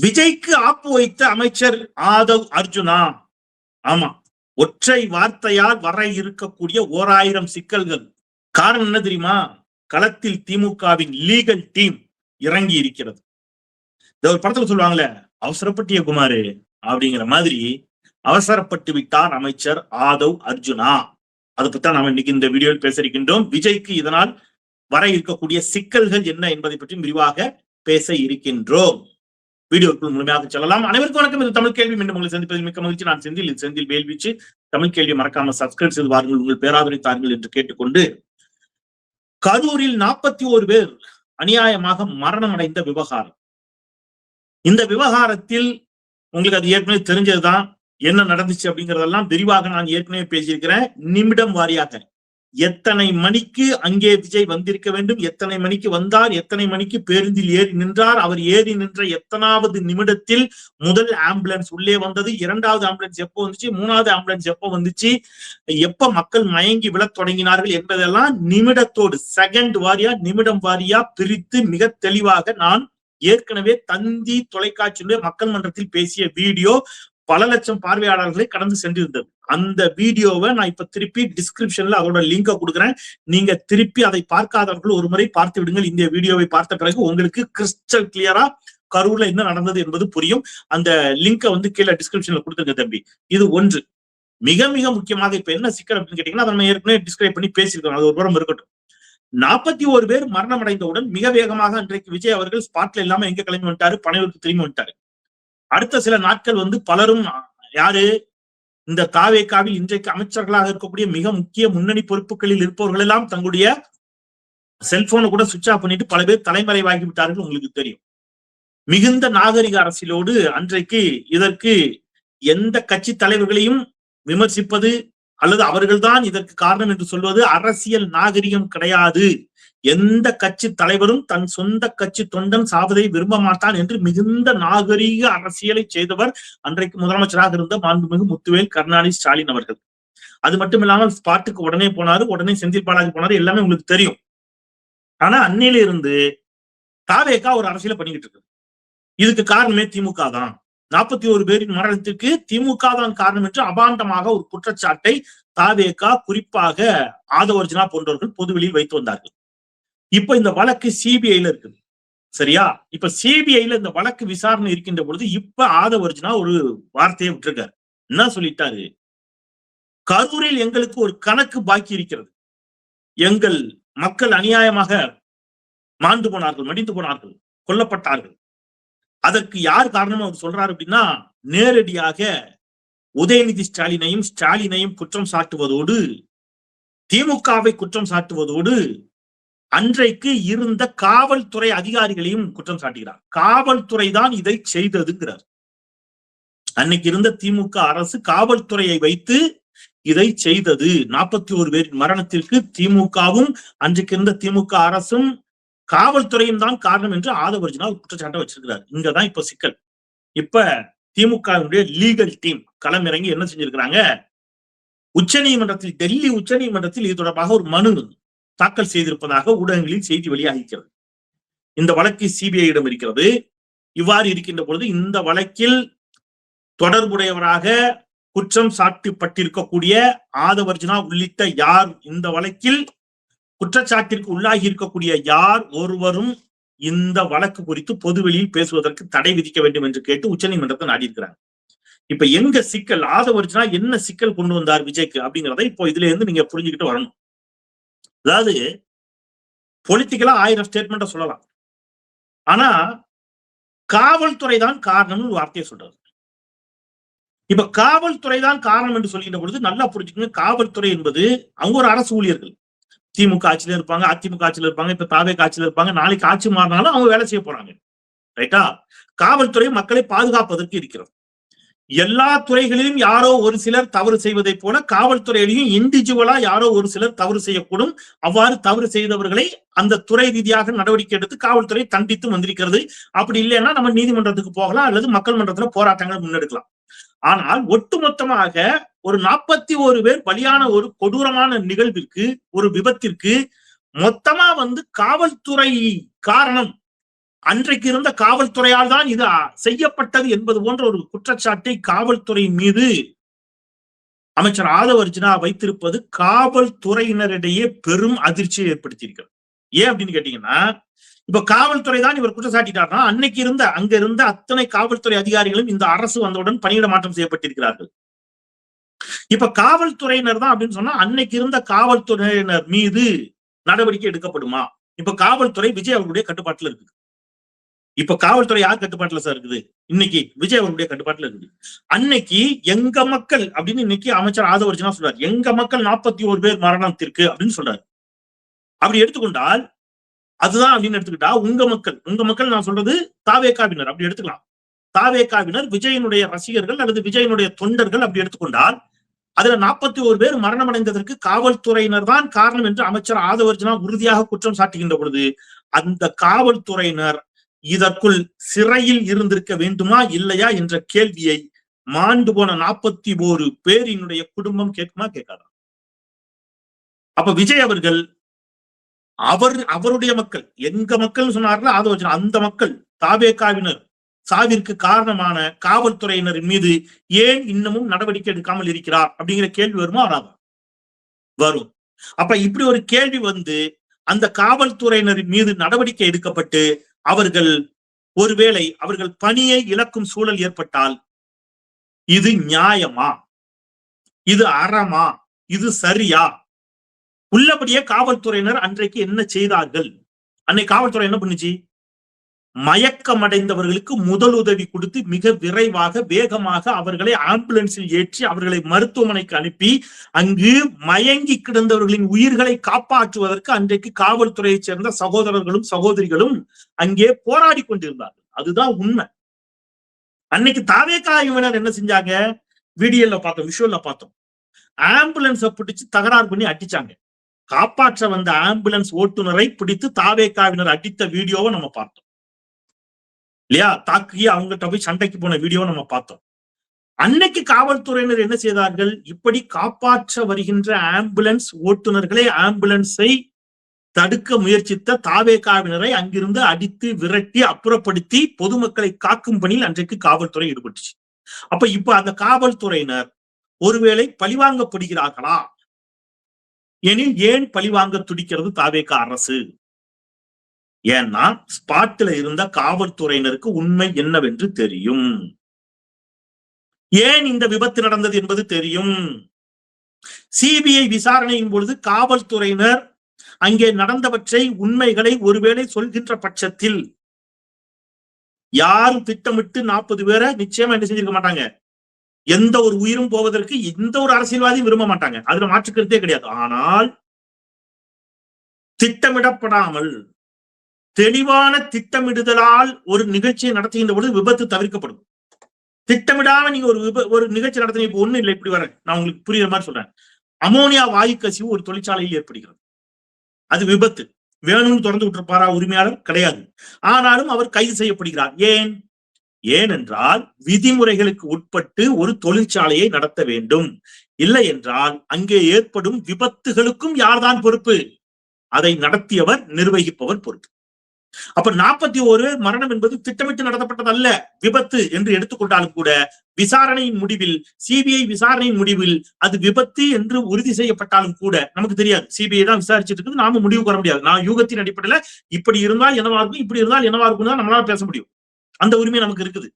விஜய்க்கு ஆப்பு வைத்த அமைச்சர் ஆதவ் அர்ஜுனா. ஆமா, ஒற்றை வார்த்தையால் வர இருக்கக்கூடிய 1000 சிக்கல்கள். காரணம் என்ன தெரியுமா? களத்தில் திமுகவின் லீகல் டீம் இறங்கி இருக்கிறது. ஒரு படத்துல சொல்லுவாங்கல்ல, அவசரப்பட்டிய குமாரு அப்படிங்கிற மாதிரி அவசரப்பட்டு விட்டார் அமைச்சர் ஆதவ் அர்ஜுனா. அதை பத்தி நாம இன்னைக்கு இந்த வீடியோவில் பேச இருக்கின்றோம். விஜய்க்கு இதனால் வர இருக்கக்கூடிய சிக்கல்கள் என்ன என்பதை பற்றி விரிவாக பேச இருக்கின்றோம். வீடியோக்குள் முழுமையாக செல்லலாம். அனைவருக்கும் வணக்கம். இது தமிழ் கேள்வி. மீண்டும் உங்களை சந்திப்பதில் மிக்க மகிழ்ச்சி. நான் செந்தில் வேல்வீச்சு. தமிழ் கேள்வி மறக்காம சப்ஸ்கிரைப் செய்து வாருங்கள், உங்கள் பேராதரவை தாருங்கள் என்று கேட்டுக்கொண்டு, கரூரில் 41 பேர் அநியாயமாக மரணம் அடைந்த விவகாரம். இந்த விவகாரத்தில் உங்களுக்கு அது ஏற்கனவே தெரிஞ்சதுதான். என்ன நடந்துச்சு அப்படிங்கறதெல்லாம் விரிவாக நான் ஏற்கனவே பேசியிருக்கிறேன். நிமிடம் வாரியாக எத்தனை மணிக்கு அங்கே விஜய் வந்திருக்க வேண்டும், எத்தனை மணிக்கு வந்தார், எத்தனை மணிக்கு பேருந்தில் ஏறி நின்றார், அவர் ஏறி நின்ற எத்தனாவது நிமிடத்தில் முதல் ஆம்புலன்ஸ் உள்ளே வந்தது, இரண்டாவது ஆம்புலன்ஸ் எப்போ வந்துச்சு, மூணாவது ஆம்புலன்ஸ் எப்போ வந்துச்சு, எப்ப மக்கள் மயங்கி விழத் தொடங்கினார்கள் என்பதெல்லாம் நிமிடத்தோடு செகண்ட் வாரியா நிமிடம் வாரியா பிரித்து மிக தெளிவாக நான் ஏற்கனவே தந்தி தொலைக்காட்சியுடைய மக்கள் மன்றத்தில் பேசிய வீடியோ பல லட்சம் பார்வையாளர்களை கடந்து சென்றிருந்தது. அந்த வீடியோவை நான் இப்ப திருப்பி டிஸ்கிரிப்ஷன்ல அதோட லிங்கை கொடுக்குறேன். நீங்க திருப்பி அதை பார்க்காதவர்கள் ஒரு முறை பார்த்து விடுங்கள். இந்த வீடியோவை பார்த்த பிறகு உங்களுக்கு கிறிஸ்டல் கிளியரா கரூர்ல என்ன நடந்தது என்பது புரியும். அந்த லிங்கை கீழே டிஸ்கிரிப்ஷன்ல கொடுத்துருங்க தம்பி. இது ஒன்று. மிக மிக முக்கியமாக இப்ப என்ன சிக்கல் அப்படின்னு கேட்டீங்கன்னா, அதை நம்ம ஏற்கனவே டிஸ்கிரைப் பண்ணி பேசியிருக்கோம். அது ஒரு புறம் இருக்கட்டும். 41 பேர் மரணம் அடைந்தவுடன் மிக வேகமாக அன்றைக்கு விஜய் அவர்கள் ஸ்பாட்ல இல்லாம எங்க கிளம்பி வந்துட்டாரு, பனையூருக்கு திரும்பி வந்துட்டாரு. அடுத்த சில நாட்கள் பலரும் யாரு, இந்த தாவேகாவில் இன்றைக்கு அமைச்சர்களாக இருக்கக்கூடிய மிக முக்கிய முன்னணி பொறுப்புகளில் இருப்பவர்கள் எல்லாம் தங்களுடைய செல்போனை கூட சுவிட்ச் ஆஃப் பண்ணிட்டு பல பேர் தலைமறைவாகி விட்டார்கள். உங்களுக்கு தெரியும். மிகுந்த நாகரிக அரசியலோடு அன்றைக்கு இதற்கு எந்த கட்சி தலைவர்களையும் விமர்சிப்பது அல்லது அவர்கள்தான் இதற்கு காரணம் என்று சொல்வது அரசியல் நாகரிகம் கிடையாது. எந்த கட்சி தலைவரும் தன் சொந்த கட்சி தொண்டன் சாவதை விரும்ப மாட்டான் என்று மிகுந்த நாகரீக அரசியலை செய்தவர் அன்றைக்கு முதலமைச்சராக இருந்த மாண்புமிகு முத்துவேல் கருணாநிதி ஸ்டாலின் அவர்கள். அது மட்டும் இல்லாமல் ஸ்பாட்டுக்கு உடனே போனாரு, உடனே செந்தில் பாலாஜி போனாரு, எல்லாமே உங்களுக்கு தெரியும். ஆனா அன்னையில இருந்து தாவேகா ஒரு அரசியலை பண்ணிக்கிட்டு இருக்கு. இதுக்கு காரணமே திமுக தான். 41 பேரின் மரணத்திற்கு திமுக தான் காரணம் என்று அபாண்டமாக ஒரு குற்றச்சாட்டை தாவேகா, குறிப்பாக ஆதவ் அர்ஜுனா போன்றவர்கள் பொதுவெளியில் வைத்து வந்தார்கள். இப்ப இந்த வழக்கு சிபிஐல இருக்குது. சரியா? இப்ப சிபிஐல இந்த வழக்கு விசாரணை இருக்கின்ற பொழுது இப்ப ஆதவ் அர்ஜுனா ஒரு வார்த்தையை விட்டுருக்காரு. என்ன சொல்லிட்டாரு? கரூரில் எங்களுக்கு ஒரு கணக்கு பாக்கி இருக்கிறது. எங்கள் மக்கள் அநியாயமாக மாண்டு போனார்கள், மடிந்து போனார்கள், கொல்லப்பட்டார்கள். அதற்கு யார் காரணம் அவர் சொல்றாரு அப்படின்னா, நேரடியாக உதயநிதி ஸ்டாலினையும் குற்றம் சாட்டுவதோடு, திமுகவை குற்றம் சாட்டுவதோடு, அன்றைக்கு இருந்த காவல்துறை அதிகாரிகளையும் குற்றம் சாட்டுகிறார். காவல்துறை தான் இதை செய்ததுங்கிறார். அன்னைக்கு இருந்த திமுக அரசு காவல்துறையை வைத்து இதை செய்தது. 41 பேரின் மரணத்திற்கு திமுகவும் அன்றைக்கு இருந்த திமுக அரசும் காவல்துறையும் தான் காரணம் என்று ஆதவ் அர்ஜுனா குற்றச்சாட்டை வச்சிருக்கிறார். இங்கதான் இப்ப சிக்கல். இப்ப திமுகவினுடைய லீகல் டீம் களமிறங்கி என்ன செஞ்சிருக்கிறாங்க? டெல்லி உச்ச நீதிமன்றத்தில் இது தொடர்பாக ஒரு மனு தாக்கல் செய்திருப்பதாக ஊடகங்களில் செய்தி வெளியாகிறது. இந்த வழக்கு சிபிஐயிடம் இருக்கிறது. இவ்வாறு இருக்கின்ற பொழுது இந்த வழக்கில் தொடர்புடையவராக குற்றம் சாட்டப்பட்டிருக்கக்கூடிய ஆதவ் அர்ஜுனா உள்ளிட்ட யார், இந்த வழக்கில் குற்றச்சாட்டிற்கு உள்ளாகி இருக்கக்கூடிய யார் ஒருவரும் இந்த வழக்கு குறித்து பொதுவெளியில் பேசுவதற்கு தடை விதிக்க வேண்டும் என்று கேட்டு உச்சநீதிமன்றத்தை நாடியிருக்கிறாங்க. இப்ப எங்க சிக்கல், ஆதவ் அர்ஜுனா என்ன சிக்கல் கொண்டு வந்தார் விஜய்க்கு அப்படிங்கிறத இப்போ இதுல இருந்து நீங்க புரிஞ்சுக்கிட்டு வரணும். அதாவது பொலிட்டிக்கலா 1000 ஸ்டேட்மெண்ட்டை சொல்லலாம். ஆனா காவல்துறை தான் காரணம்னு ஒரு வார்த்தையை சொல்றாரு. இப்ப காவல்துறை தான் காரணம் என்று சொல்கின்ற பொழுது நல்லா புரிஞ்சுக்கோங்க. காவல்துறை என்பது அவங்க ஒரு அரசு ஊழியர்கள். திமுக ஆட்சியில இருப்பாங்க, அதிமுக ஆட்சியில இருப்பாங்க, இப்ப தாவேகா ஆட்சியில இருப்பாங்க. நாளைக்கு ஆட்சி மாறினாலும் அவங்க வேலை செய்ய போறாங்க. ரைட்டா? காவல்துறை மக்களை பாதுகாப்பதற்கு இருக்கிறது. எல்லா துறைகளிலும் யாரோ ஒரு சிலர் தவறு செய்வதை போல காவல்துறையிலையும் இண்டிவிஜுவலா யாரோ ஒரு சிலர் தவறு செய்யக்கூடும். அவ்வாறு தவறு செய்தவர்களை அந்த துறை ரீதியாக நடவடிக்கை எடுத்து காவல்துறை தண்டித்து வந்திருக்கிறது. அப்படி இல்லைன்னா நம்ம நீதிமன்றத்துக்கு போகலாம் அல்லது மக்கள் மன்றத்துல போராட்டங்களை முன்னெடுக்கலாம். ஆனால் ஒட்டுமொத்தமாக ஒரு 41 பேர் பலியான ஒரு கொடூரமான நிகழ்விற்கு, ஒரு விபத்திற்கு மொத்தமா காவல்துறை காரணம் அன்றைக்கு இருந்த காவல்துறையால் தான் இது செய்யப்பட்டது என்பது போன்ற ஒரு குற்றச்சாட்டை காவல்துறையின் மீது அமைச்சர் ஆதவ அர்ஜுனா வைத்திருப்பது காவல்துறையினரிடையே பெரும் அதிர்ச்சியை ஏற்படுத்தியிருக்கிறது. ஏன் அப்படின்னு கேட்டீங்கன்னா, இப்ப காவல்துறை தான் இவர் குற்றச்சாட்டிட்டார்னா, அன்னைக்கு அங்க இருந்த அத்தனை காவல்துறை அதிகாரிகளும் இந்த அரசு வந்தவுடன் பணியிட மாற்றம் செய்யப்பட்டிருக்கிறார்கள். இப்ப காவல்துறையினர் தான் அப்படின்னு சொன்னா, அன்னைக்கு இருந்த காவல்துறையினர் மீது நடவடிக்கை எடுக்கப்படுமா? இப்ப காவல்துறை விஜய் அவர்களுடைய கட்டுப்பாட்டுல இருக்குது. இப்ப காவல்துறை யார் கட்டுப்பாட்டுல சார் இருக்குது? இன்னைக்கு விஜய் அவர்களுடைய கட்டுப்பாட்டுல இருக்குது. அன்னைக்கு எங்க மக்கள் அப்படின்னு இன்னைக்கு அமைச்சர் ஆதவ அர்ஜுனா சொல்றாரு, எங்க மக்கள் 41 பேர் மரணத்திற்கு அப்படின்னு சொல்றாரு. அப்படி எடுத்துக்கொண்டால் அதுதான் அப்படின்னு எடுத்துக்கிட்டா, உங்க மக்கள் நான் சொல்றது தாவேகாவினர் அப்படி எடுத்துக்கலாம். தாவேகாவினர் விஜயனுடைய ரசிகர்கள் அல்லது விஜயனுடைய தொண்டர்கள் அப்படி எடுத்துக்கொண்டால், அதுல 41 பேர் மரணம் அடைந்ததற்கு காவல்துறையினர் தான் காரணம் என்று அமைச்சர் ஆதவ அர்ஜுனா உறுதியாக குற்றம் சாட்டுகின்ற பொழுது, அந்த காவல்துறையினர் இதற்குள் சிறையில் இருந்திருக்க வேண்டுமா இல்லையா என்ற கேள்வியை மாண்டு போன 41 பேரினுடைய குடும்பம் கேட்குமா கேட்காதா? அப்ப விஜய் அவர்கள் அவருடைய மக்கள், எங்க மக்கள் சொன்னார்கள் ஆதவ அர்ஜுனா, அந்த மக்கள் தாவேகாவினர் சாவிற்கு காரணமான காவல்துறையினரின் மீது ஏன் இன்னமும் நடவடிக்கை எடுக்காமல் இருக்கிறார் அப்படிங்கிற கேள்வி வருமா வராதா? வரும். அப்ப இப்படி ஒரு கேள்வி வந்து அந்த காவல்துறையினரின் மீது நடவடிக்கை எடுக்கப்பட்டு அவர்கள் ஒருவேளை அவர்கள் பணியை இழக்கும் சூழல் ஏற்பட்டால் இது நியாயமா? இது அறமா? இது சரியா? உள்ளபடியே காவல்துறையினர் அன்றைக்கு என்ன செய்தார்கள்? அன்னைக்கு காவல்துறை என்ன பண்ணுச்சு? மயக்கமடைந்தவர்களுக்கு முதலுதவி கொடுத்து மிக விரைவாக வேகமாக அவர்களை ஆம்புலன்ஸில் ஏற்றி அவர்களை மருத்துவமனைக்கு அனுப்பி அங்கு மயங்கி கிடந்தவர்களின் உயிர்களை காப்பாற்றுவதற்கு அன்றைக்கு காவல்துறையைச் சேர்ந்த சகோதரர்களும் சகோதரிகளும் அங்கே போராடி கொண்டிருந்தார்கள். அதுதான் உண்மை. அன்னைக்கு தாவேகாவினர் என்ன செஞ்சாங்க? வீடியோல பார்த்தோம், விஷுவல்ல பார்த்தோம். ஆம்புலன்ஸை பிடிச்சு தகராறு பண்ணி அடிச்சாங்க. காப்பாற்ற வந்த ஆம்புலன்ஸ் ஓட்டுநரை பிடித்து தாவேகாவினர் அடித்த வீடியோவை நம்ம பார்த்தோம் இல்லையா? தாக்கி அவங்ககிட்ட போய் சண்டைக்கு போன வீடியோவை நம்ம பார்த்தோம். அன்னைக்கு காவல்துறையினர் என்ன செய்தார்கள்? இப்படி காப்பாற்ற வருகின்ற ஆம்புலன்ஸ் ஓட்டுநர்களை, ஆம்புலன்ஸை தடுக்க முயற்சித்த தாவேகாவினரை அங்கிருந்து அடித்து விரட்டி அப்புறப்படுத்தி பொதுமக்களை காக்கும் பணியில் அன்றைக்கு காவல்துறை ஈடுபட்டுச்சு. அப்ப இப்ப அந்த காவல்துறையினர் ஒருவேளை பழிவாங்கப்படுகிறார்களா எனில் ஏன் பழிவாங்க துடிக்கிறது தாவேகா அரசு? ஏன்னா ஸ்பாட்ல இருந்த காவல்துறையினருக்கு உண்மை என்னவென்று தெரியும். ஏன் இந்த விபத்து நடந்தது என்பது தெரியும். சிபிஐ விசாரணையின் பொழுது காவல்துறையினர் அங்கே நடந்தவற்றை உண்மைகளை ஒருவேளை சொல்கின்ற பட்சத்தில் யாரும் திட்டமிட்டு 40 பேரை நிச்சயமா என்ன செஞ்சிருக்க மாட்டாங்க. எந்த ஒரு உயிரும் போவதற்கு எந்த ஒரு அரசியல்வாதியும் விரும்ப மாட்டாங்க. அதுல மாற்றுக்கருத்தே கிடையாது. ஆனால் திட்டமிடப்படாமல் தெளிவான திட்டமிடுதலால் ஒரு நிகழ்ச்சியை நடத்துகின்ற பொழுது விபத்து தவிர்க்கப்படும். திட்டமிடாம நீங்க ஒரு நிகழ்ச்சி நடத்துங்க. இப்ப ஒண்ணு இல்லை, இப்படி வரேன், நான் உங்களுக்கு புரியுற மாதிரி சொல்றேன். அமோனியா வாயு கசிவு ஒரு தொழிற்சாலையில் ஏற்படுகிறது. அது விபத்து. வேணும்னு திறந்து விட்டுருப்பாரா உரிமையாளர்? கிடையாது. ஆனாலும் அவர் கைது செய்யப்படுகிறார். ஏனென்றால் விதிமுறைகளுக்கு உட்பட்டு ஒரு தொழிற்சாலையை நடத்த வேண்டும். இல்லை என்றால் அங்கே ஏற்படும் விபத்துகளுக்கும் யார்தான் பொறுப்பு? அதை நடத்தியவர், நிர்வகிப்பவர் பொறுப்பு. அப்ப 41 மரணம் என்பது திட்டமிட்டு நடத்தப்பட்டது அல்ல, விபத்து என்று எடுத்துக்கொண்டாலும் கூட விசாரணையின் முடிவில், சிபிஐ விசாரணையின் முடிவில் அது விபத்து என்று உறுதி செய்யப்பட்டாலும் கூட நமக்கு தெரியாது. சிபிஐ தான் விசாரிச்சுட்டு இருக்குது, நாம முடிவு வர முடியாது. நான் யூகத்தின் அடிப்படையில இப்படி இருந்தால் என்னவா இருக்கும், இப்படி இருந்தால் என்னவா இருக்கும் தான் நம்மளால பேச முடியும். அந்த உரிமை நமக்கு இருக்குது.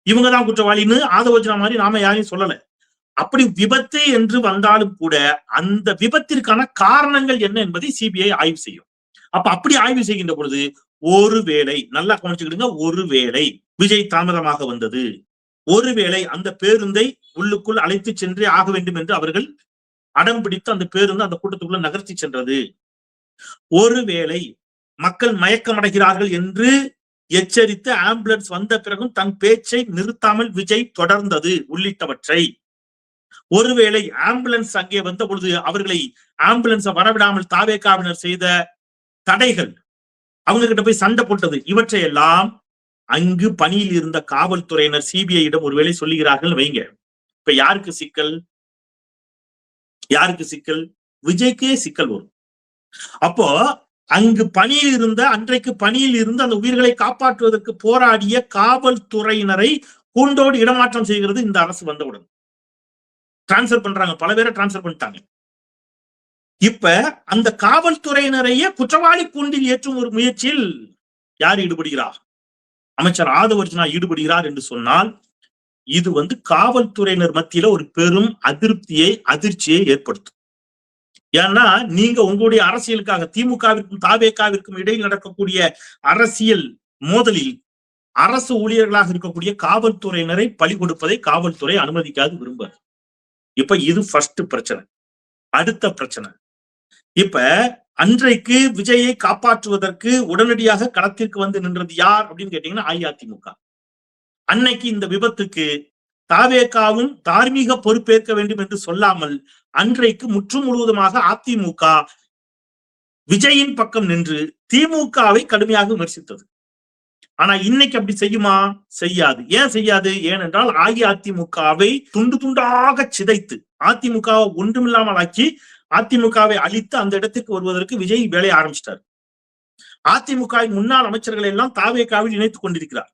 இவங்கதான் குற்றவாளின்னு ஆதவ அர்ஜுனா மாதிரி நாம யாரையும் சொல்லல. அப்படி விபத்து என்று வந்தாலும் கூட அந்த விபத்திற்கான காரணங்கள் என்ன என்பதை சிபிஐ ஆய்வு செய்யும். அப்படி ஆய்வு செய்கின்ற பொழுது ஒருவேளை, நல்லா கவனிச்சுக்கிடுங்க, ஒருவேளை விஜய் தாமதமாக வந்தது, ஒருவேளை அந்த பேருந்தை உள்ளுக்குள் அழைத்து சென்றே ஆக வேண்டும் என்று அவர்கள் அடம் பிடித்து அந்த பேருந்து அந்த கூட்டத்துக்குள்ள நகர்த்தி சென்றது, ஒருவேளை மக்கள் மயக்கமடைகிறார்கள் என்று எச்சரித்து ஆம்புலன்ஸ் வந்த பிறகும் தன் பேச்சை நிறுத்தாமல் விஜய் தொடர்ந்தது உள்ளிட்டவற்றை, ஒருவேளை ஆம்புலன்ஸ் அங்கே வந்த பொழுது அவர்களை ஆம்புலன்ஸை வரவிடாமல் தாவேகாவினர் செய்த தடைகள், அவங்க கிட்ட போய் சண்டை போட்டது, இவற்றையெல்லாம் அங்கு பணியில் இருந்த காவல்துறையினர் சிபிஐயிடம் ஒருவேளை சொல்லுகிறார்கள் வைங்க. இப்ப யாருக்கு சிக்கல்? யாருக்கு சிக்கல்? விஜய்க்கே சிக்கல் வரும். அப்போ அங்கு பணியில் இருந்த அன்றைக்கு பணியில் இருந்த அந்த உயிர்களை காப்பாற்றுவதற்கு போராடிய காவல்துறையினரை கூண்டோடு இடமாற்றம் செய்கிறது இந்த அரசு வந்தவுடன். டிரான்ஸ்பர் பண்றாங்க, பல பேரை டிரான்ஸ்பர் பண்ணிட்டாங்க. இப்ப அந்த காவல்துறையினரையே குற்றவாளி கூண்டில் ஏற்றும் ஒரு முயற்சியில் யார் ஈடுபடுகிறார்? அமைச்சர் ஆதவ் அர்ஜுனா ஈடுபடுகிறார் என்று சொன்னால் இது காவல்துறையினர் மத்தியில ஒரு பெரும் அதிர்ச்சியை ஏற்படுத்தும். ஏன்னா நீங்க உங்களுடைய அரசியலுக்காக திமுகவிற்கும் தாவேகாவிற்கும் இடையில் நடக்கக்கூடிய அரசியல் மோதலில் அரசு ஊழியர்களாக இருக்கக்கூடிய காவல்துறையினரை பலி கொடுப்பதை காவல்துறை அனுமதிக்காது விரும்பாது. இப்ப இது ஃபர்ஸ்ட் பிரச்சனை. அடுத்த பிரச்சனை, இப்ப அன்றைக்கு விஜயை காப்பாற்றுவதற்கு உடனடியாக களத்திற்கு வந்து நின்றது யார் அப்படின்னு கேட்டீங்கன்னா அஇஅதிமுக. அன்னைக்கு இந்த விபத்துக்கு தாவேகாவும் தார்மீக பொறுப்பேற்க வேண்டும் என்று சொல்லாமல் அன்றைக்கு முற்று முழுவதுமாக அதிமுக விஜயின் பக்கம் நின்று திமுகவை கடுமையாக விமர்சித்தது. ஆனா இன்னைக்கு அப்படி செய்யுமா? செய்யாது. ஏன் செய்யாது? ஏனென்றால் அஇஅதிமுகவை துண்டு துண்டாக சிதைத்து அதிமுகவை ஒன்றுமில்லாமல் ஆக்கி அதிமுகவை அழித்து அந்த இடத்திற்கு வருவதற்கு விஜய் வேலையை ஆரம்பிச்சிட்டார். அதிமுகவின் முன்னாள் அமைச்சர்களை எல்லாம் தாவேகாவில் இணைத்துக் கொண்டிருக்கிறார்.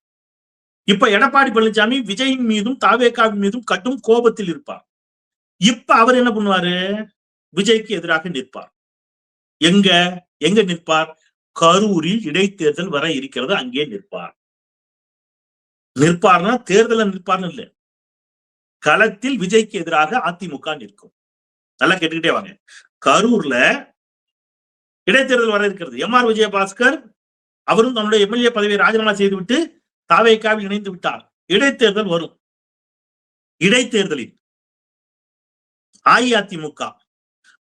இப்ப எடப்பாடி பழனிசாமி விஜயின் மீதும் தாவேகாவின் மீதும் கடும் கோபத்தில் இருப்பார். இப்ப அவர் என்ன பண்ணுவாரு? விஜய்க்கு எதிராக நிற்பார். எங்க எங்க நிற்பார்? கரூரில் இடைத்தேர்தல் வர இருக்கிறது, அங்கே நிற்பார். நிற்பார்னா தேர்தல நிற்பார்னு இல்ல, களத்தில் விஜய்க்கு எதிராக அதிமுக நிற்கும். நல்லா கேட்டுக்கிட்டே வாங்க. கரூர்ல இடைத்தேர்தல் வர இருக்கிறது. எம்.ஆர். விஜயபாஸ்கர் அவரும் தன்னுடைய எம்எல்ஏ பதவியை ராஜினாமா செய்துவிட்டு தாவேகாவில் இணைந்து விட்டார். இடைத்தேர்தல் வரும். இடைத்தேர்தலில் அஇஅதிமுக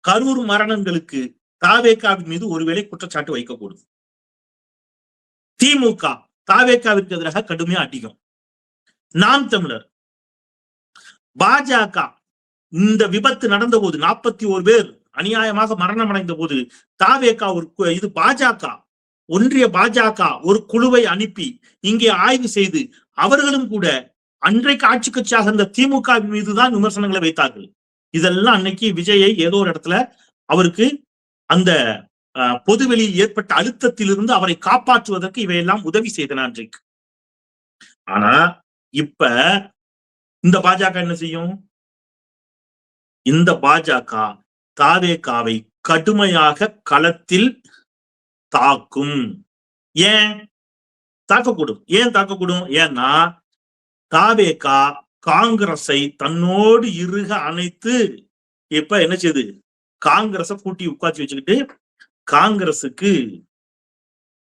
கரூர் மரணங்களுக்கு தாவேகாவின் மீது ஒருவேளை குற்றச்சாட்டு வைக்கக்கூடும். திமுக தாவேகாவிற்கு எதிராக கடுமையா அடிக்கும். நாம் தமிழர், பாஜக இந்த விபத்து நடந்த போது 41 பேர் அநியாயமாக மரணம் அடைந்த போது தாவேகா இது பாஜக ஒன்றிய பாஜக ஒரு குழுவை அனுப்பி இங்கே ஆய்வு செய்து அவர்களும் கூட அன்றைக்கு ஆட்சி கட்சியாக இருந்த திமுக மீதுதான் விமர்சனங்களை வைத்தார்கள். இதெல்லாம் அன்னைக்கு விஜயை ஏதோ ஒரு இடத்துல அவருக்கு அந்த பொதுவெளியில் ஏற்பட்ட அழுத்தத்திலிருந்து அவரை காப்பாற்றுவதற்கு இவையெல்லாம் உதவி செய்தன அன்றைக்கு. ஆனா இப்ப இந்த பாஜக என்ன செய்யும்? இந்த பாஜக தாவேகாவை கடுமையாக களத்தில் தாக்கும். ஏன் தாக்கக்கூடும்? ஏன் தாக்கக்கூடும்? ஏன்னா தாவேகா காங்கிரஸை தன்னோடு இறுக அணைத்து இப்ப என்ன செய்யுது? காங்கிரஸை கூட்டி உட்காந்து வச்சுக்கிட்டு காங்கிரசுக்கு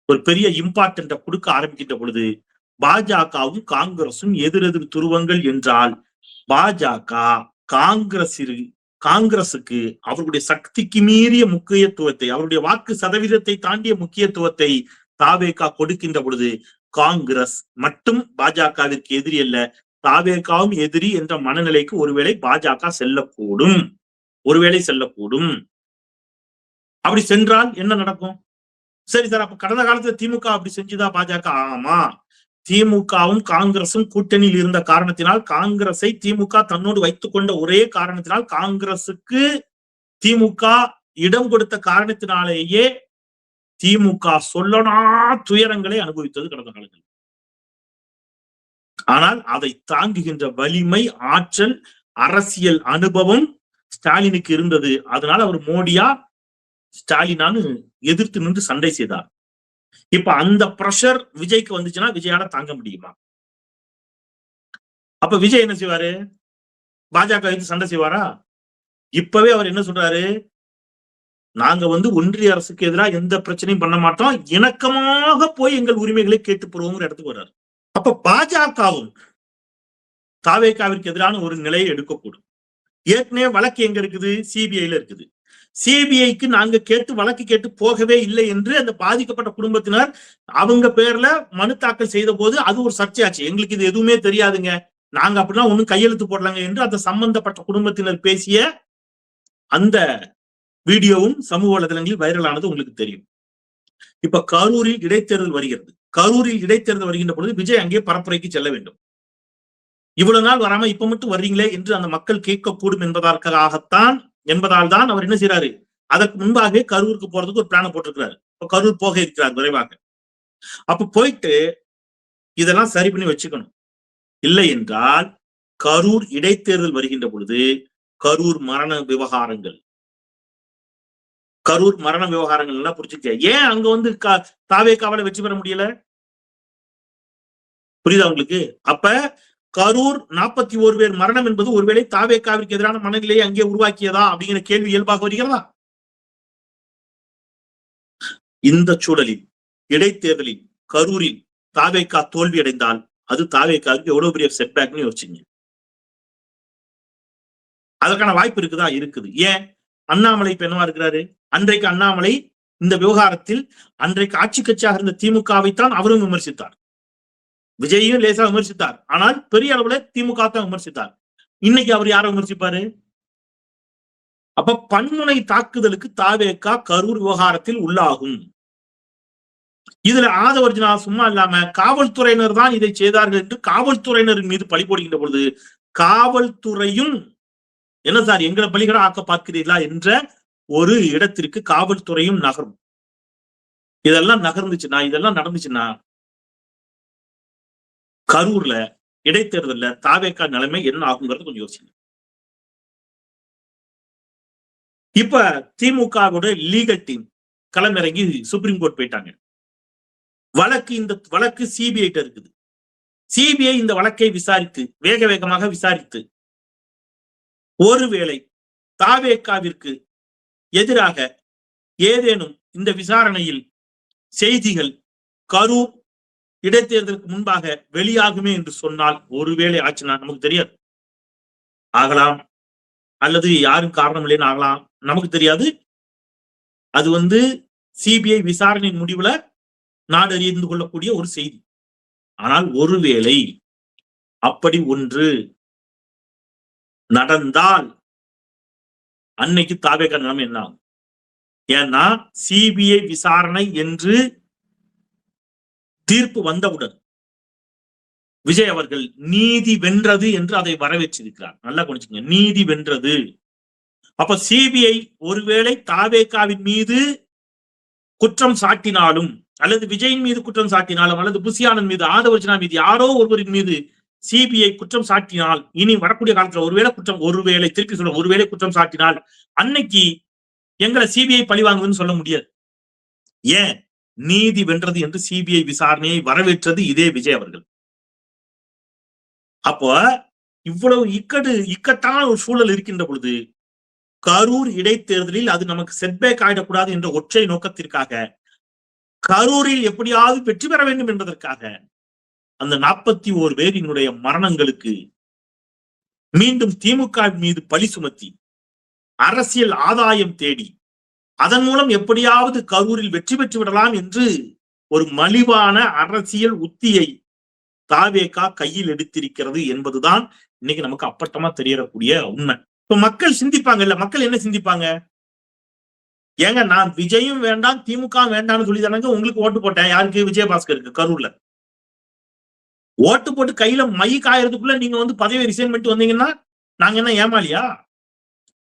ஒரு பெரிய இம்பார்ட்டன்ட கொடுக்க ஆரம்பிக்கின்ற பொழுது பாஜகவும் காங்கிரசும் எதிரெதிர் துருவங்கள் என்றால் பாஜக காங்கிரசுக்கு அவருடைய சக்திக்கு மீறிய முக்கியத்துவத்தை, அவருடைய வாக்கு சதவீதத்தை தாண்டிய முக்கியத்துவத்தை தாவேகா கொடுக்கின்ற பொழுது காங்கிரஸ் மட்டும் பாஜகவிற்கு எதிரி அல்ல, தாவேகாவும் எதிரி என்ற மனநிலைக்கு ஒருவேளை பாஜக செல்லக்கூடும். அப்படி சென்றால் என்ன நடக்கும்? சரி சார், அப்ப கடந்த காலத்துல திமுக அப்படி செஞ்சுதா பாஜக? ஆமா, திமுகவும் காங்கிரசும் கூட்டணியில் இருந்த காரணத்தினால், காங்கிரஸை திமுக தன்னோடு வைத்துக் கொண்ட ஒரே காரணத்தினால், காங்கிரசுக்கு திமுக இடம் கொடுத்த காரணத்தினாலேயே திமுக சொல்லனா துயரங்களை அனுபவித்தது கடந்த காலத்தில். ஆனால் அதை தாங்குகின்ற வலிமை, ஆற்றல், அரசியல் அனுபவம் ஸ்டாலினுக்கு இருந்தது. அதனால அவர் மோடியா ஸ்டாலினான்னு எதிர்த்து நின்று சண்டை செய்தார். இப்ப அந்த பிரஷர் விஜய்க்கு வந்துச்சுன்னா விஜயால தாங்க முடியுமா? அப்ப விஜய் என்ன செய்வாரு? பாஜக சண்டை செய்வாரா? இப்பவே அவர் என்ன சொல்றாரு? நாங்க ஒன்றிய அரசுக்கு எதிராக எந்த பிரச்சனையும் பண்ண மாட்டோம், இணக்கமாக போய் எங்கள் உரிமைகளை கேட்டு போறோங்கிற இடத்துக்கு வர்றாரு. அப்ப பாஜகவும் தாவேகாவிற்கு எதிரான ஒரு நிலையை எடுக்கக்கூடும். ஏற்கனவே வழக்கு எங்க இருக்குது? சிபிஐல இருக்குது. சிபிஐக்கு நாங்க வழக்கு கேட்டு போகவே இல்லை என்று அந்த பாதிக்கப்பட்ட குடும்பத்தினர் அவங்க பேர்ல மனு தாக்கல் செய்த போது அது ஒரு சர்ச்சையாச்சு. எங்களுக்கு இது எதுவுமே தெரியாதுங்க, நாங்க அப்படிலாம் ஒண்ணும் கையெழுத்து போடலாங்க என்று அந்த சம்பந்தப்பட்ட குடும்பத்தினர் பேசிய அந்த வீடியோவும் சமூக வலைதளங்களில் வைரலானது உங்களுக்கு தெரியும். இப்ப கரூரில் இடைத்தேர்தல் வருகிறது. கரூரில் இடைத்தேர்தல் வருகின்ற பொழுது விஜய் அங்கே பரப்புரைக்கு செல்ல வேண்டும். இவ்வளவு நாள் வராம இப்ப மட்டும் வர்றீங்களே என்று அந்த மக்கள் கேட்கக்கூடும் என்பதால் தான் அவர் என்ன செய்யறாரு? அதற்கு முன்பாக கரூருக்கு போறதுக்கு ஒரு பிளான போட்டிருக்கிறாரு. கரூர் போக இருக்கிறார் விரைவாக. அப்ப போயிட்டு இதெல்லாம் சரி பண்ணி வச்சுக்கணும். இல்லை என்றால் கரூர் இடைத்தேர்தல் வருகின்ற பொழுது கரூர் மரண விவகாரங்கள் எல்லாம் புரிஞ்சுக்க. ஏன் அங்க வந்து தாவேகாவால வெற்றி பெற முடியல? புரியுதா உங்களுக்கு? அப்ப கரூர் 41 பேர் மரணம் என்பது ஒருவேளை தாவேகாவிற்கு எதிரான மனநிலையை அங்கே உருவாக்கியதா அப்படிங்கிற கேள்வி இயல்பாக வருகிறதா? இந்த சூழலில் இடைத்தேர்தலில் கரூரில் தாவேகா தோல்வி அடைந்தால் அது தாவேகாவுக்கு எவ்வளவு பெரிய செட்பேக்னு யோசிச்சுங்க. அதற்கான வாய்ப்பு இருக்குதா? இருக்குது. ஏன்? அண்ணாமலை இப்ப என்னவா இருக்கிறாரு? அன்றைக்கு அண்ணாமலை இந்த விவகாரத்தில் அன்றைக்கு ஆட்சி கட்சியாக இருந்த திமுகவைத்தான் அவரும் விமர்சித்தார். விஜயையும் லேசா விமர்சித்தார். ஆனால் பெரிய அளவுல திமுக தான் விமர்சித்தார். இன்னைக்கு அவர் யாரை விமர்சிப்பாரு? அப்ப பன்முனை தாக்குதலுக்கு தாவேகா கரூர் விவகாரத்தில் உள்ளாகும். இதுல ஆதவர்ஜுனா சும்மா இல்லாம காவல்துறையினர் தான் இதை செய்தார்கள் என்று காவல்துறையினரின் மீது பழி போடுகின்ற பொழுது காவல்துறையும் என்ன சார் எங்களை பலிகடா ஆக்க பார்க்கிறீர்களா என்ற ஒரு இடத்திற்கு காவல்துறையும் நகரும். இதெல்லாம் நடந்துச்சுன்னா கரூர்ல இடைத்தேர்தல்ல தாவேகா நிலைமை என்ன ஆகுங்கிறது கொஞ்சம் யோசிங்க. இப்ப திமுகவோட லீகல் டீம் களமிறங்கி சுப்ரீம் கோர்ட் போயிட்டாங்க. இந்த வழக்கு சிபிஐ இருக்குது. சிபிஐ இந்த வழக்கை வேகமாக விசாரித்து ஒருவேளை தாவேகாவிற்கு எதிராக ஏதேனும் இந்த விசாரணையில் செய்திகள் கரூர் இடைத்தேர்தலுக்கு முன்பாக வெளியாகுமே என்று சொன்னால், ஒருவேளை ஆச்சுன்னா நமக்கு தெரியாது, ஆகலாம், அல்லது யாரும் காரணம் இல்லைன்னு ஆகலாம், நமக்கு தெரியாது. அது வந்து சிபிஐ விசாரணையின் முடிவுல நாடு அறிந்து கொள்ளக்கூடிய ஒரு செய்தி. ஆனால் ஒருவேளை அப்படி ஒன்று நடந்தால் அன்னைக்கு தாவேகா நிலைமை என்ன ஆகும்? ஏன்னா சிபிஐ விசாரணை என்று தீர்ப்பு வந்தவுடன் விஜய் அவர்கள் நீதி வென்றது என்று அதை வரவேற்றிருக்கிறார். நல்லா கொஞ்சம் நீதி வென்றது. அப்ப சிபிஐ ஒருவேளை தாவேகாவின் மீது குற்றம் சாட்டினாலும், அல்லது விஜயின் மீது குற்றம் சாட்டினாலும், அல்லது புசியானன் மீது, ஆதவர்ஜுனா மீது, யாரோ ஒருவரின் மீது சிபிஐ குற்றம் சாட்டினால், இனி வரக்கூடிய காலத்துல ஒருவேளை திருப்பி சொல்ல, ஒருவேளை குற்றம் சாட்டினால் அன்னைக்கு எங்களை சிபிஐ பழி வாங்குதுன்னு சொல்ல முடியாது. ஏன்? நீதி வென்றது என்று சிபிஐ விசாரணையை வரவேற்றது இதே விஜய் அவர்கள். அப்போ இவ்வளவு இக்கட்டான ஒரு சூழல் இருக்கின்ற பொழுது கரூர் இடைத்தேர்தலில் அது நமக்கு செட்பேக் ஆயிடக்கூடாது என்ற ஒற்றை நோக்கத்திற்காக, கரூரில் எப்படியாவது வெற்றி பெற வேண்டும் என்பதற்காக அந்த 41 பேரினுடைய மரணங்களுக்கு மீண்டும் திமுக மீது பழி சுமத்தி அரசியல் ஆதாயம் தேடி அதன் மூலம் எப்படியாவது கரூரில் வெற்றி பெற்று விடலாம் என்று ஒரு மலிவான அரசியல் உத்தியை தாவேகா கையில் எடுத்திருக்கிறது என்பதுதான் இன்னைக்கு நமக்கு அப்பட்டமா தெரியக்கூடிய உண்மை. இப்ப மக்கள் சிந்திப்பாங்கல்ல, மக்கள் என்ன சிந்திப்பாங்க? ஏங்க, நான் விஜயும் வேண்டாம் திமுக வேண்டாம்னு சொல்லி தானங்க உங்களுக்கு ஓட்டு போட்டேன். யாருக்கு? விஜயபாஸ்கருக்கு கரூர்ல ஓட்டு போட்டு கையில மை காயறதுக்குள்ள நீங்க வந்து பதவியை ரிசைன் பண்ணிட்டு வந்தீங்கன்னா நாங்க என்ன ஏமாலியா?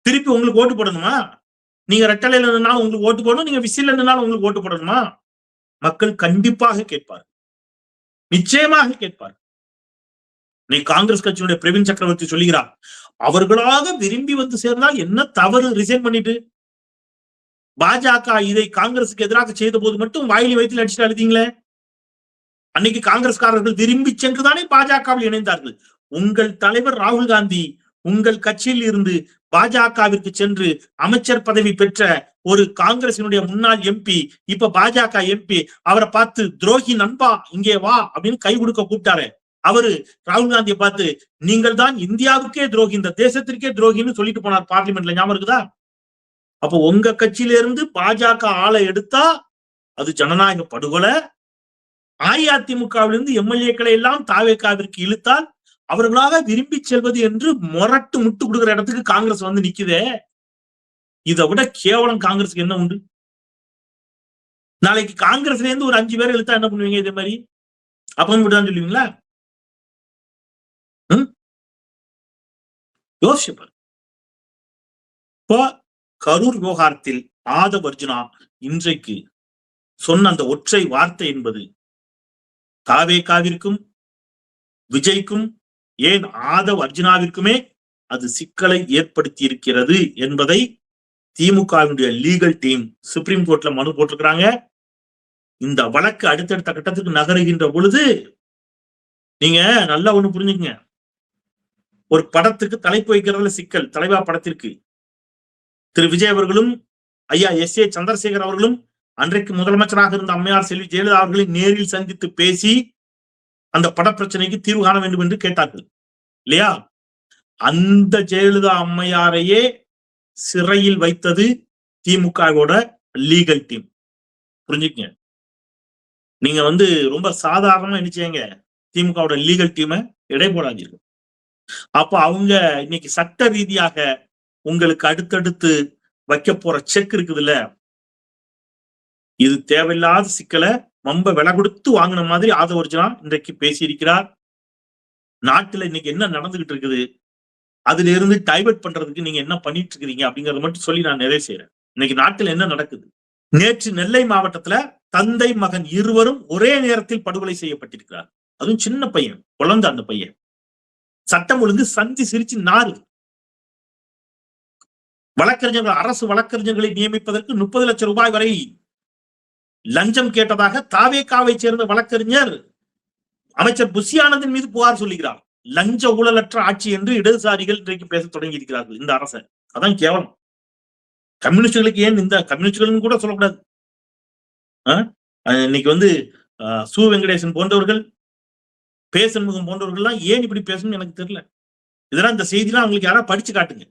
திருப்பி உங்களுக்கு ஓட்டு போடணுமா? நீங்க ரெட்டலையில இருந்தாலும் உங்களுக்கு ஓட்டு போடணும், நீங்க விசில் இருந்தாலும் உங்களுக்கு ஓட்டு போடணுமா? மக்கள் கண்டிப்பாக கேட்பார், நிச்சயமாக கேட்பார். நீ காங்கிரஸ் கட்சியினுடைய பிரவீன் சக்கரவர்த்தி சொல்லுகிறார், அவர்களாக விரும்பி வந்து சேர்ந்தால் என்ன தவறு ரிசைன் பண்ணிட்டு? பாஜக இதை காங்கிரசுக்கு எதிராக செய்த போது மட்டும் வாயிலை வைத்து அடிச்சுட்டு அழுதீங்களே. அன்னைக்கு காங்கிரஸ்காரர்கள் விரும்பி சென்றுதானே பாஜகவில் இணைந்தார்கள். உங்கள் தலைவர் ராகுல் காந்தி உங்கள் கட்சியில் இருந்து பாஜகவிற்கு சென்று அமைச்சர் பதவி பெற்ற ஒரு காங்கிரசினுடைய முன்னாள் எம்பி, இப்ப பாஜக எம்பி, அவரை பார்த்து துரோகி நண்பா இங்கே வா அப்படின்னு கை கொடுக்க கூப்பிட்டாரு. அவரு ராகுல் காந்தியை பார்த்து நீங்கள் தான் இந்தியாவுக்கே துரோகி, இந்த தேசத்திற்கே துரோகின்னு சொல்லிட்டு போனார் பார்லிமெண்ட்ல. ஞாபகம் இருக்குதா? அப்போ உங்க கட்சியில இருந்து பாஜக ஆளை எடுத்தா அது ஜனநாயக படுகொலை. அஇஅதிமுகவிலிருந்து எம்எல்ஏக்களை எல்லாம் தாவேகாவிற்கு இழுத்தால் அவர்களாக விரும்பி செல்வது என்று முரட்டு முட்டு கொடுக்கிற இடத்துக்கு காங்கிரஸ் வந்து நிக்குதே. இதை விட கேவலம் காங்கிரஸுக்கு என்ன உண்டு? நாளைக்கு காங்கிரஸ்ல இருந்து ஒரு 5 பேர் இழுத்தா என்ன பண்ணுவீங்க? இதே மாதிரி அப்பவும் விடான்னு சொல்லுவீங்களா? யோசிப்பார். இப்போ கரூர் விவகாரத்தில் ஆதவர்ஜுனா இன்றைக்கு சொன்ன அந்த ஒற்றை வார்த்தை என்பது தாவேகாவிற்கும் விஜய்க்கும் ஏன் ஆதவ் அர்ஜுனாவிற்குமே அது சிக்கலை ஏற்படுத்தி இருக்கிறது என்பதை திமுகவினுடைய லீகல் டீம் சுப்ரீம் கோர்ட்ல மனு போட்டிருக்கிறாங்க. இந்த வழக்கு அடுத்தடுத்த கட்டத்துக்கு நகருகின்ற பொழுது நீங்க நல்லா ஒண்ணு புரிஞ்சுக்கங்க. ஒரு படத்துக்கு தலைப்பு வைக்கிறதுல சிக்கல். தலைவா படத்திற்கு திரு விஜய் அவர்களும் ஐயா எஸ் ஏ சந்திரசேகர் அவர்களும் அன்றைக்கு முதலமைச்சராக இருந்த அம்மையார் செல்வி ஜெயலலிதா அவர்களை நேரில் சந்தித்து பேசி அந்த பட பிரச்சனைக்கு தீர்வு காண வேண்டும் என்று கேட்டார்கள் இல்லையா? அந்த ஜெயலலிதா அம்மையாரையே சிறையில் வைத்தது திமுகவோட லீகல் டீம். புரிஞ்சுக்கங்க. நீங்க ரொம்ப சாதாரணமா நினைச்சீங்க திமுகவோட லீகல் டீமை எடை போடாதீர்கள். அப்ப அவங்க இன்னைக்கு சட்ட ரீதியாக உங்களுக்கு அடுத்தடுத்து வைக்க போற செக் இருக்குதுல்ல, இது தேவையில்லாத சிக்கலை ரொம்ப விலை கொடுத்து வாங்கின மாதிரி ஆதவ அர்ஜுனா இன்றைக்கு பேசியிருக்கிறார். நாட்டுல இன்னைக்கு என்ன நடந்துகிட்டு இருக்குது, அதுல இருந்து டைவர்ட் பண்றதுக்கு நீங்க என்ன பண்ணிட்டு இருக்கிறீங்க அப்படிங்கறத மட்டும் சொல்லி நான் நிறைவு செய்யறேன். இன்னைக்கு நாட்டுல என்ன நடக்குது? நேற்று நெல்லை மாவட்டத்துல தந்தை மகன் இருவரும் ஒரே நேரத்தில் படுகொலை செய்யப்பட்டிருக்கிறார். அதுவும் சின்ன பையன், குழந்தை. அந்த பையன் சட்டம் ஒழுங்கு சந்தி சிரிச்சு நாறு. வழக்கறிஞர்கள், அரசு வழக்கறிஞர்களை நியமிப்பதற்கு 30 லட்சம் ரூபாய் வரை லஞ்சம் கேட்டதாக தாவேகாவை சேர்ந்த வழக்கறிஞர் அமைச்சர் புஷி ஆனந்தின் மீது புகார் சொல்லுகிறார். லஞ்ச ஊழலற்ற ஆட்சி என்று இடதுசாரிகள் இன்றைக்கு பேச தொடங்கி இருக்கிறார்கள் இந்த அரசை. அதான் கேவலம். கம்யூனிஸ்டுகளுக்கு ஏன் இந்த கம்யூனிஸ்டுகள் கூட சொல்லக்கூடாது. இன்னைக்கு சு வெங்கடேசன் போன்றவர்கள், பேசன்முகம் போன்றவர்கள்லாம் ஏன் இப்படி பேசணும்னு எனக்கு தெரியல. இதெல்லாம் இந்த செய்திலாம் அவங்களுக்கு யாராவது படிச்சு காட்டுங்க.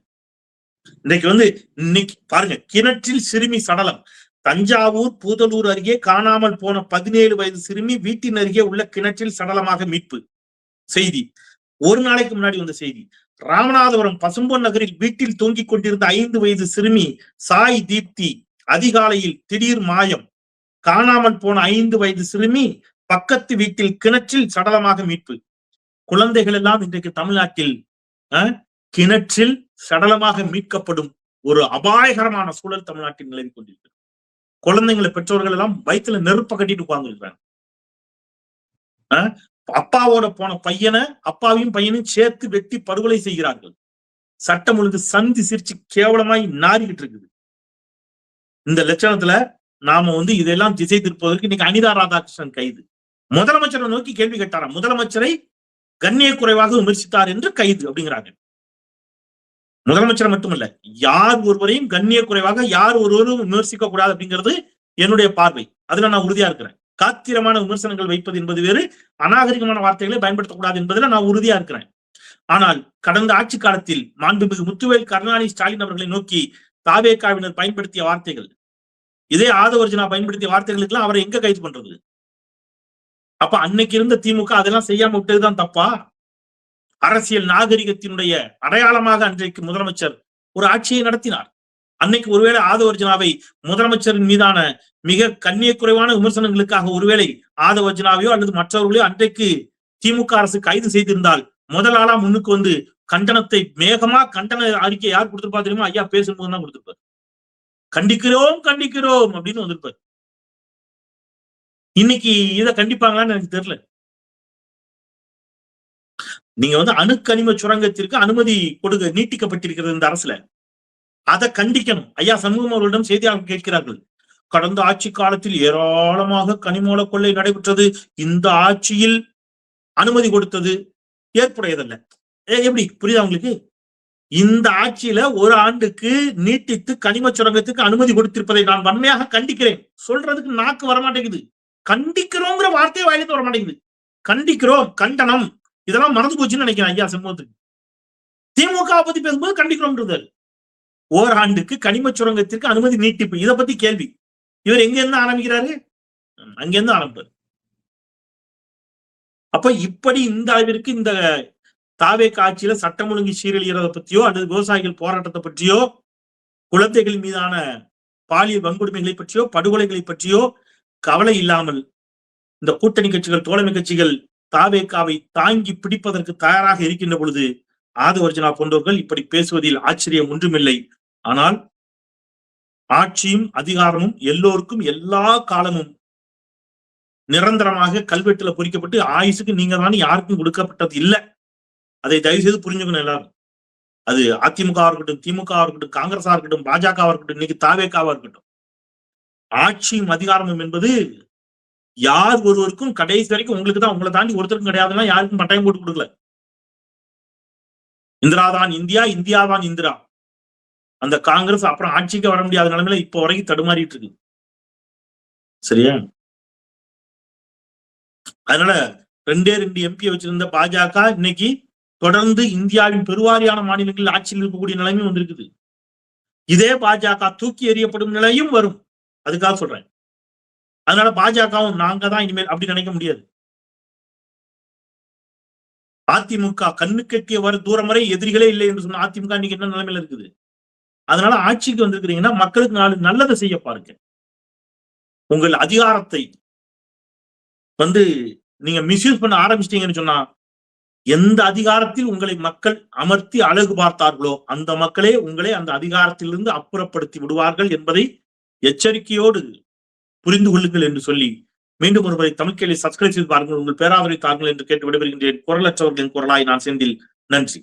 இன்னைக்கு பாருங்க, கிணற்றில் சிறுமி சடலம். தஞ்சாவூர் பூதலூர் அருகே காணாமல் போன 17 வயது சிறுமி வீட்டின் அருகே உள்ள கிணற்றில் சடலமாக மீட்பு. செய்தி ஒரு நாளைக்கு முன்னாடி வந்த செய்தி. ராமநாதபுரம் பசும்பொன் நகரில் வீட்டில் தூங்கிக் கொண்டிருந்த 5 வயது சிறுமி சாய் தீப்தி அதிகாலையில் திடீர் மாயம். காணாமல் போன 5 வயது சிறுமி பக்கத்து வீட்டில் கிணற்றில் சடலமாக மீட்பு. குழந்தைகள் எல்லாம் இன்றைக்கு தமிழ்நாட்டில் கிணற்றில் சடலமாக மீட்கப்படும் ஒரு அபாயகரமான சூழல் தமிழ்நாட்டில் நிலவி கொண்டிருக்கிறது. குழந்தைங்களை பெற்றோர்கள் எல்லாம் வயிற்றுல நெருப்ப கட்டிட்டு உட்கார்ந்து இருக்கிறாங்க. அப்பாவோட போன பையனை அப்பாவையும் பையனையும் சேர்த்து வெட்டி படுகொலை செய்கிறார்கள். சட்டம் ஒழுங்கு சந்தி சிரிச்சு கேவலமாய் நாறிக்கிட்டு இருக்குது. இந்த லட்சணத்துல நாம இதெல்லாம் திசை திருப்பதற்கு இன்னைக்கு அனிதா ராதாகிருஷ்ணன் கைது. முதலமைச்சரை நோக்கி கேள்வி கேட்டாராம். முதலமைச்சரை கண்ணிய குறைவாக விமர்சித்தார் என்று கைது அப்படிங்கிறாங்க. முதலமைச்சர் மட்டுமல்ல, யார் ஒருவரையும் கண்ணிய குறைவாக யார் ஒருவரும் விமர்சிக்க கூடாது அப்படிங்கிறது என்னுடைய பார்வை. அதுல நான் உறுதியா இருக்கிறேன். காத்திரமான விமர்சனங்கள் வைப்பது என்பது வேறு, அநாகரிகமான வார்த்தைகளை பயன்படுத்தக்கூடாது என்பதில் நான் உறுதியா இருக்கிறேன். ஆனால் கடந்த ஆட்சி காலத்தில் மாண்புமிகு முத்துவேல் கருணாநிதி ஸ்டாலின் அவர்களை நோக்கி தாவேகாவினர் பயன்படுத்திய வார்த்தைகள், இதே ஆதவ அர்ஜுனா பயன்படுத்திய வார்த்தைகளுக்கு எல்லாம் அவரை எங்க கைது பண்றது? அப்ப அன்னைக்கு இருந்த திமுக அதெல்லாம் செய்யாம விட்டதுதான் தப்பா? அரசியல் நாகரிகத்தினுடைய அடையாளமாக அன்றைக்கு முதலமைச்சர் ஒரு ஆட்சியை நடத்தினார். அன்னைக்கு ஒருவேளை ஆதவ அர்ஜுனாவை முதலமைச்சரின் மீதான மிக கண்ணிய குறைவான விமர்சனங்களுக்காக ஒருவேளை ஆதவ அர்ஜுனாவையோ அல்லது மற்றவர்களையோ அன்றைக்கு திமுக அரசு கைது செய்திருந்தால் முதல் ஆளா முன்னுக்கு கண்டனத்தை கண்டன அறிக்கை யார் கொடுத்திருப்பா தெரியுமா? ஐயா பேசும்போது தான் கொடுத்திருப்பார். கண்டிக்கிறோம் கண்டிக்கிறோம் அப்படின்னு வந்திருப்பார். இன்னைக்கு இதை கண்டிப்பாங்களான்னு எனக்கு தெரியல. நீங்க அணுக்கனிம சுரங்கத்திற்கு அனுமதி நீட்டிக்கப்பட்டிருக்கிறது இந்த அரசுல. அதை கண்டிக்கணும். ஐயா சண்முகம் அவர்களிடம் செய்தியாளர்கள் கேட்கிறார்கள். கடந்த ஆட்சி காலத்தில் ஏராளமாக கனிமூல கொள்ளை நடைபெற்றது, இந்த ஆட்சியில் அனுமதி கொடுத்தது ஏற்புடையதல்ல. எப்படி புரியுதா உங்களுக்கு? இந்த ஆட்சியில ஒரு ஆண்டுக்கு நீட்டித்து கனிம சுரங்கத்துக்கு அனுமதி கொடுத்திருப்பதை நான் வன்மையாக கண்டிக்கிறேன். சொல்றதுக்கு நாக்கு வரமாட்டேங்குது. கண்டிக்கிறோங்கிற வார்த்தையை வாயிலிருந்து வரமாட்டேங்குது. கண்டிக்கிறோம், கண்டனம், இதெல்லாம் மறந்து போச்சுன்னு நினைக்கிறேன் ஐயா சண்முகத்துக்கு. திமுக பத்தி பேசும்போது கண்டிக்கிறோம். ஓராண்டுக்கு கனிம சுரங்கத்திற்கு அனுமதி நீட்டிப்பு, இதை பத்தி கேள்வி. இவர் எங்க இருந்து ஆரம்பிக்கிறாரு? அங்கிருந்து ஆரம்பிப்பார். அப்ப இப்படி இந்த அளவிற்கு இந்த தாவேகா ஆட்சியில சட்டம் ஒழுங்கு சீரழிகிறத பற்றியோ அல்லது விவசாயிகள் போராட்டத்தை பற்றியோ குழந்தைகள் மீதான பாலியல் வன்கொடுமைகளை பற்றியோ படுகொலைகளை பற்றியோ கவலை இல்லாமல் இந்த கூட்டணி கட்சிகள், தோழமை கட்சிகள் தாவேகாவை தாங்கி பிடிப்பதற்கு தயாராக இருக்கின்ற பொழுது ஆதவ அர்ஜுனா போன்றவர்கள் இப்படி பேசுவதில் ஆச்சரியம் ஒன்றுமில்லை. ஆனால் ஆட்சியும் அதிகாரமும் எல்லோருக்கும் எல்லா காலமும் நிரந்தரமாக கல்வெட்டுல பொறிக்கப்பட்டு ஆயுசுக்கு நீங்க தான் யாருக்கும் கொடுக்கப்பட்டது இல்லை. அதை தயவு செய்து புரிஞ்சுக்கணும் எல்லாரும். அது அதிமுகவா இருக்கட்டும், திமுகவா இருக்கட்டும், காங்கிரஸா இருக்கட்டும், பாஜகவா இருக்கட்டும், இன்னைக்கு தாவேகாவா இருக்கட்டும், ஆட்சியும் அதிகாரமும் என்பது யார் ஒருவருக்கும் கடைசி வரைக்கும் உங்களுக்கு தான், உங்களை தாண்டி ஒருத்தருக்கும் கிடையாதுன்னா யாருக்கும் பட்டயம் போட்டு கொடுக்கல. இந்திரா தான் இந்தியா, இந்தியா தான் இந்திரா. அந்த காங்கிரஸ் அப்புறம் ஆட்சிக்கு வர முடியாத நிலைமையில இப்ப வரைக்கும் தடுமாறிட்டு இருக்கு. சரியா? அதனால 2 எம்பி வச்சிருந்த பாஜக இன்னைக்கு தொடர்ந்து இந்தியாவின் பெருவாரியான மாநிலங்களில் ஆட்சியில் இருக்கக்கூடிய நிலைமையும் வந்திருக்குது. இதே பாஜக தூக்கி எறியப்படும் நிலையும் வரும். அதுக்காக சொல்றேன். அதனால பாஜகவும் நாங்க தான் இனிமேல் அப்படி நினைக்க முடியாது. அதிமுக கண்ணு கட்டிய தூரம் வரை எதிரிகளே இல்லை என்று சொன்ன அதிமுக இன்னைக்கு என்ன நிலைமையில இருக்குது? அதனால ஆட்சிக்கு வந்திருக்கிறீங்கன்னா மக்களுக்கு நல்லதை செய்ய பாருங்க. உங்கள் அதிகாரத்தை நீங்க மிஸ்யூஸ் பண்ண ஆரம்பிச்சிட்டீங்கன்னு சொன்னா, எந்த அதிகாரத்தில் உங்களை மக்கள் அமர்த்தி அழகு பார்த்தார்களோ அந்த மக்களே உங்களை அந்த அதிகாரத்திலிருந்து அப்புறப்படுத்தி விடுவார்கள் என்பதை எச்சரிக்கையோடு புரிந்து கொள்ளுங்கள் என்று சொல்லி மீண்டும் ஒருமுறை தமிழ் கேள்வி சப்ஸ்கிரைப் செய்து பாருங்கள். உங்கள் பேராதரவை தாருங்கள் என்று கேட்டு விடைபெறுகின்றேன். குரலற்றவர்களின் குரலாய் நான் செந்தில். நன்றி.